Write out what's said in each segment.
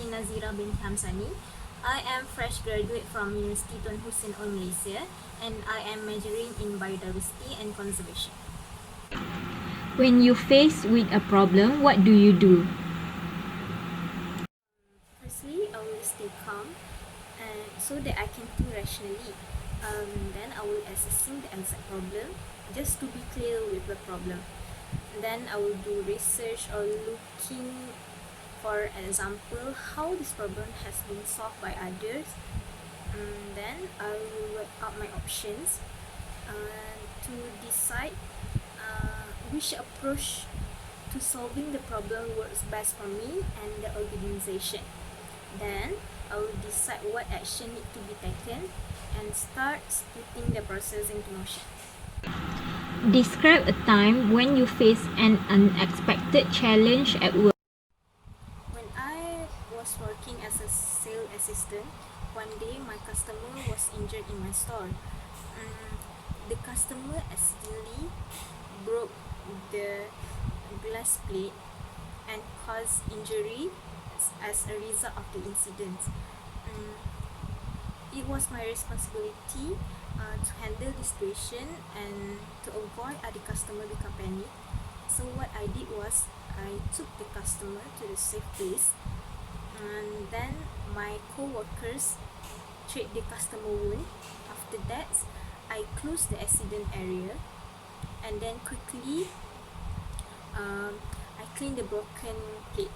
Nazirah binti HAMSANI. I am fresh graduate from University Tun Hussein All Malaysia, and I am majoring in biodiversity and conservation. When you face with a problem, what do you do? Firstly, I will stay calm and so that I can think rationally. Then I will assessing the exact problem just to be clear with the problem. Then I will do research or looking for example how this problem has been solved by others. Then I will work out my options to decide which approach to solving the problem works best for me and the organization. Then I will decide what action need to be taken and start putting the process into motion. Describe a time when you face an unexpected challenge at work. When I was working as a sales assistant, one day my customer was injured in my store. The customer accidentally broke the glass plate and caused injury as a result of the incident. It was my responsibility to handle the situation and to avoid other customer become panic. So what I did was I took the customer to the safe place, and then my co-workers treat the customer wound. After that, I closed the accident area and then quickly I cleaned the broken plate.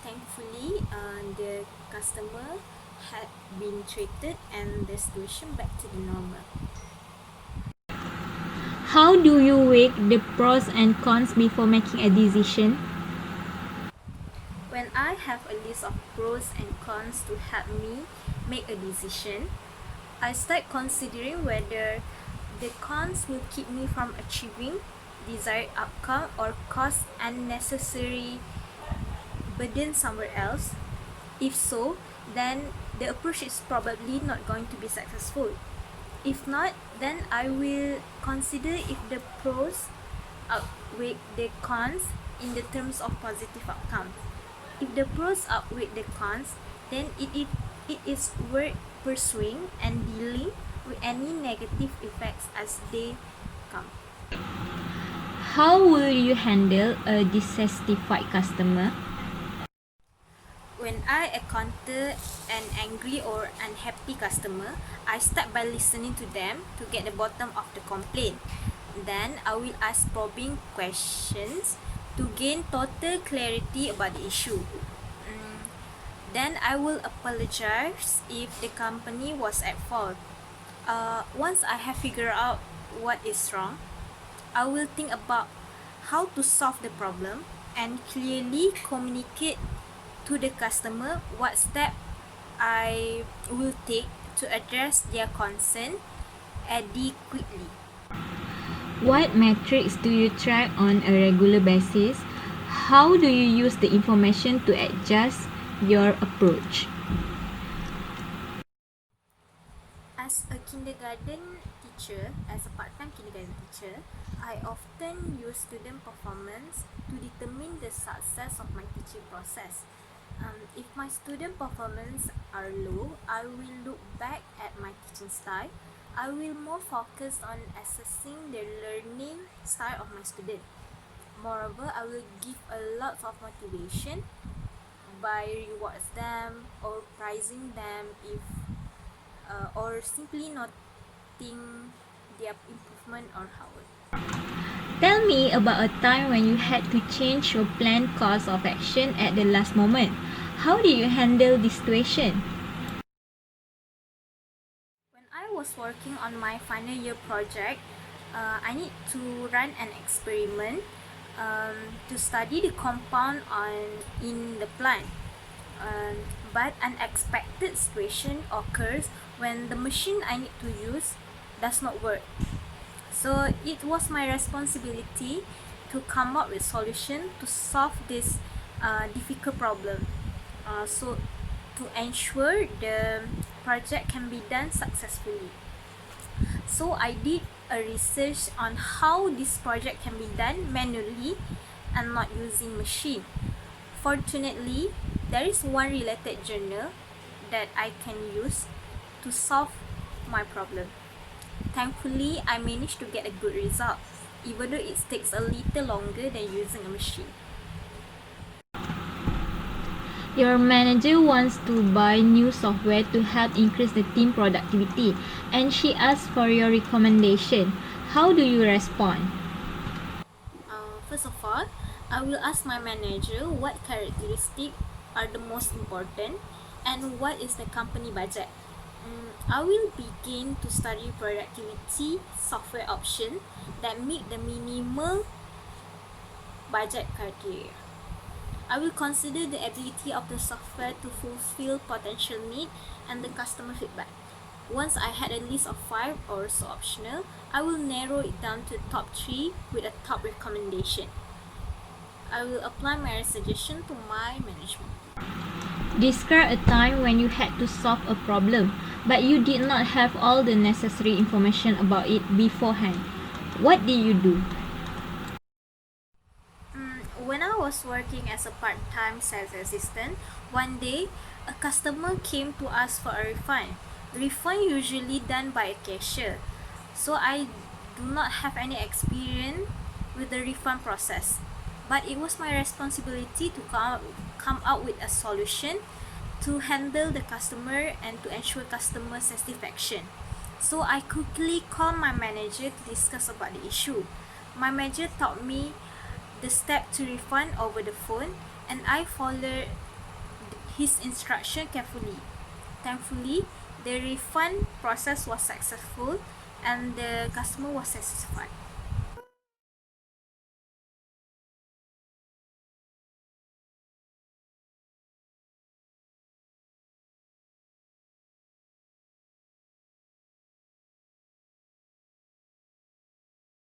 Thankfully, the customer had been treated and the situation back to the normal. How do you weigh the pros and cons before making a decision? When I have a list of pros and cons to help me make a decision, I start considering whether the cons will keep me from achieving desired outcome or cause unnecessary burden somewhere else. If so, then the approach is probably not going to be successful. If not, then I will consider if the pros outweigh the cons in the terms of positive outcomes. If the pros outweigh the cons, then it is worth pursuing and dealing with any negative effects as they come. How will you handle a dissatisfied customer? When I encounter an angry or unhappy customer, I start by listening to them to get the bottom of the complaint. Then I will ask probing questions to gain total clarity about the issue. Then I will apologize if the company was at fault. Once I have figured out what is wrong, I will think about how to solve the problem and clearly communicate to the customer what step I will take to address their concern adequately. What metrics do you track on a regular basis? How do you use the information to adjust your approach? As a kindergarten teacher, as a part-time kindergarten teacher, I often use student performance to determine the success of my teaching process. If my student performance are low, I will look back at my teaching style. I will more focus on assessing the learning style of my student. Moreover, I will give a lot of motivation by rewards them or prizing them if or simply noting their improvement or hard work. Tell me about a time when you had to change your planned course of action at the last moment. How did you handle this situation? When I was working on my final year project, I need to run an experiment to study the compound in the plant. But unexpected situation occurs when the machine I need to use does not work. So it was my responsibility to come up with solution to solve this difficult problem. So to ensure the project can be done successfully. So I did a research on how this project can be done manually and not using machine. Fortunately, there is one related journal that I can use to solve my problem. Thankfully, I managed to get a good result, even though it takes a little longer than using a machine. Your manager wants to buy new software to help increase the team productivity, and she asks for your recommendation. How do you respond? First of all, I will ask my manager what characteristics are the most important and what is the company budget. I will begin to study productivity software option that meet the minimal budget criteria. I will consider the ability of the software to fulfill potential need and the customer feedback. Once I had a list of 5 or so optional, I will narrow it down to top 3 with a top recommendation. I will apply my suggestion to my management. Describe a time when you had to solve a problem, but you did not have all the necessary information about it beforehand. What did you do? When I was working as a part-time sales assistant, one day a customer came to ask for a refund. Refund usually done by a cashier, so I do not have any experience with the refund process. But it was my responsibility to come up with a solution to handle the customer and to ensure customer satisfaction. So I quickly called my manager to discuss about the issue. My manager taught me the step to refund over the phone, and I followed his instruction carefully. Thankfully, the refund process was successful and the customer was satisfied.